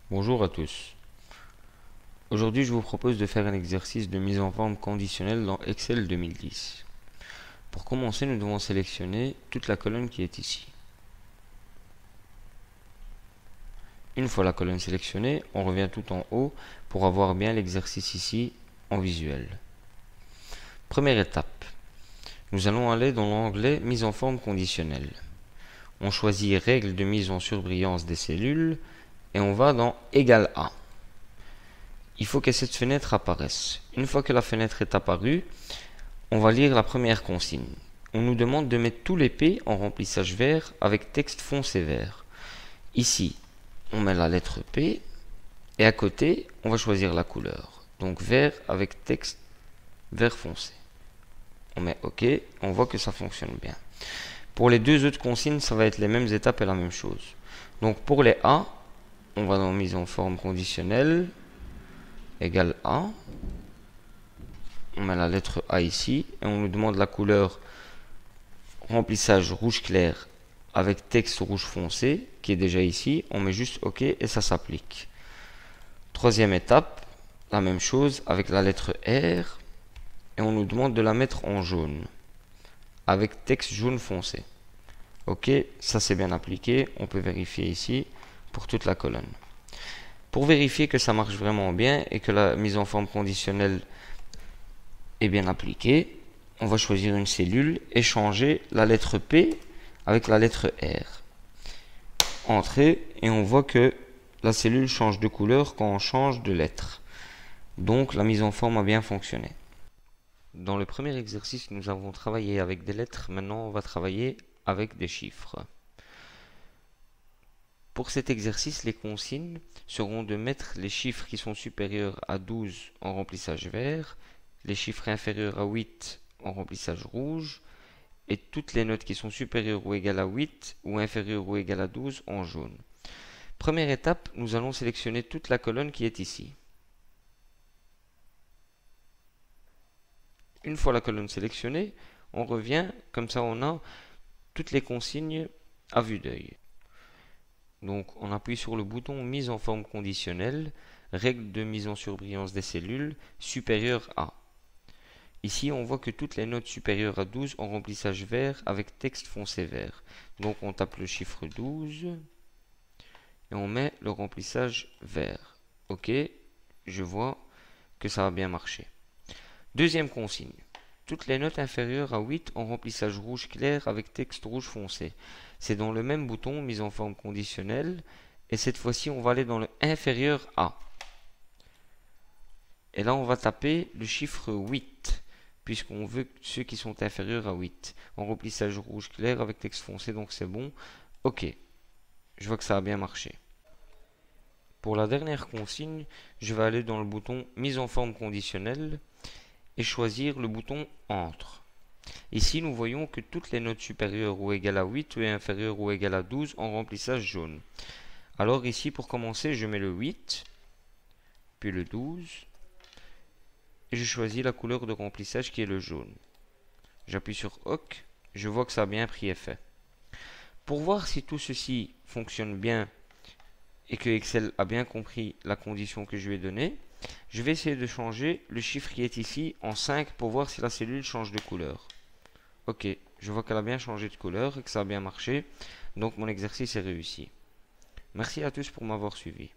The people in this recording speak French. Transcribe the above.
Bonjour à tous. Aujourd'hui, je vous propose de faire un exercice de mise en forme conditionnelle dans Excel 2010. Pour commencer, nous devons sélectionner toute la colonne qui est ici. Une fois la colonne sélectionnée, on revient tout en haut pour avoir bien l'exercice ici en visuel. Première étape, nous allons aller dans l'onglet Mise en forme conditionnelle. On choisit Règles de mise en surbrillance des cellules et on va dans Égal à. Il faut que cette fenêtre apparaisse. Une fois que la fenêtre est apparue, on va lire la première consigne. On nous demande de mettre tous les P en remplissage vert avec texte foncé vert. Ici, on met la lettre P et à côté, on va choisir la couleur. Donc vert avec texte vert foncé. On met OK, on voit que ça fonctionne bien. Pour les deux autres consignes, ça va être les mêmes étapes et la même chose. Donc pour les A, on va dans mise en forme conditionnelle, égale A. On met la lettre A ici et on nous demande la couleur remplissage rouge clair avec texte rouge foncé qui est déjà ici. On met juste OK et ça s'applique. Troisième étape, la même chose avec la lettre R et on nous demande de la mettre en jaune avec texte jaune foncé. OK, ça c'est bien appliqué. On peut vérifier ici pour toute la colonne. Pour vérifier que ça marche vraiment bien et que la mise en forme conditionnelle est bien appliquée, on va choisir une cellule et changer la lettre P avec la lettre R. Entrer et on voit que la cellule change de couleur quand on change de lettre. Donc la mise en forme a bien fonctionné. Dans le premier exercice, nous avons travaillé avec des lettres. Maintenant, on va travailler avec des chiffres. Pour cet exercice, les consignes seront de mettre les chiffres qui sont supérieurs à 12 en remplissage vert, les chiffres inférieurs à 8 en remplissage rouge, et toutes les notes qui sont supérieures ou égales à 8 ou inférieures ou égales à 12 en jaune. Première étape, nous allons sélectionner toute la colonne qui est ici. Une fois la colonne sélectionnée, on revient, comme ça on a toutes les consignes à vue d'œil. Donc on appuie sur le bouton mise en forme conditionnelle, règle de mise en surbrillance des cellules, supérieure à. Ici on voit que toutes les notes supérieures à 12 ont remplissage vert avec texte foncé vert. Donc on tape le chiffre 12 et on met le remplissage vert. OK, je vois que ça a bien marché. Deuxième consigne. Toutes les notes inférieures à 8 ont remplissage rouge clair avec texte rouge foncé. C'est dans le même bouton mise en forme conditionnelle et cette fois-ci on va aller dans le inférieur à. Et là on va taper le chiffre 8 puisqu'on veut ceux qui sont inférieurs à 8 en remplissage rouge clair avec texte foncé, donc c'est bon. OK, je vois que ça a bien marché. Pour la dernière consigne, je vais aller dans le bouton mise en forme conditionnelle et choisir le bouton entre. Ici, nous voyons que toutes les notes supérieures ou égales à 8 ou inférieures ou égales à 12 ont remplissage jaune. Alors ici, pour commencer, je mets le 8, puis le 12, et je choisis la couleur de remplissage qui est le jaune. J'appuie sur OK, je vois que ça a bien pris effet. Pour voir si tout ceci fonctionne bien et que Excel a bien compris la condition que je lui ai donnée, je vais essayer de changer le chiffre qui est ici en 5 pour voir si la cellule change de couleur. OK, je vois qu'elle a bien changé de couleur et que ça a bien marché, donc mon exercice est réussi. Merci à tous pour m'avoir suivi.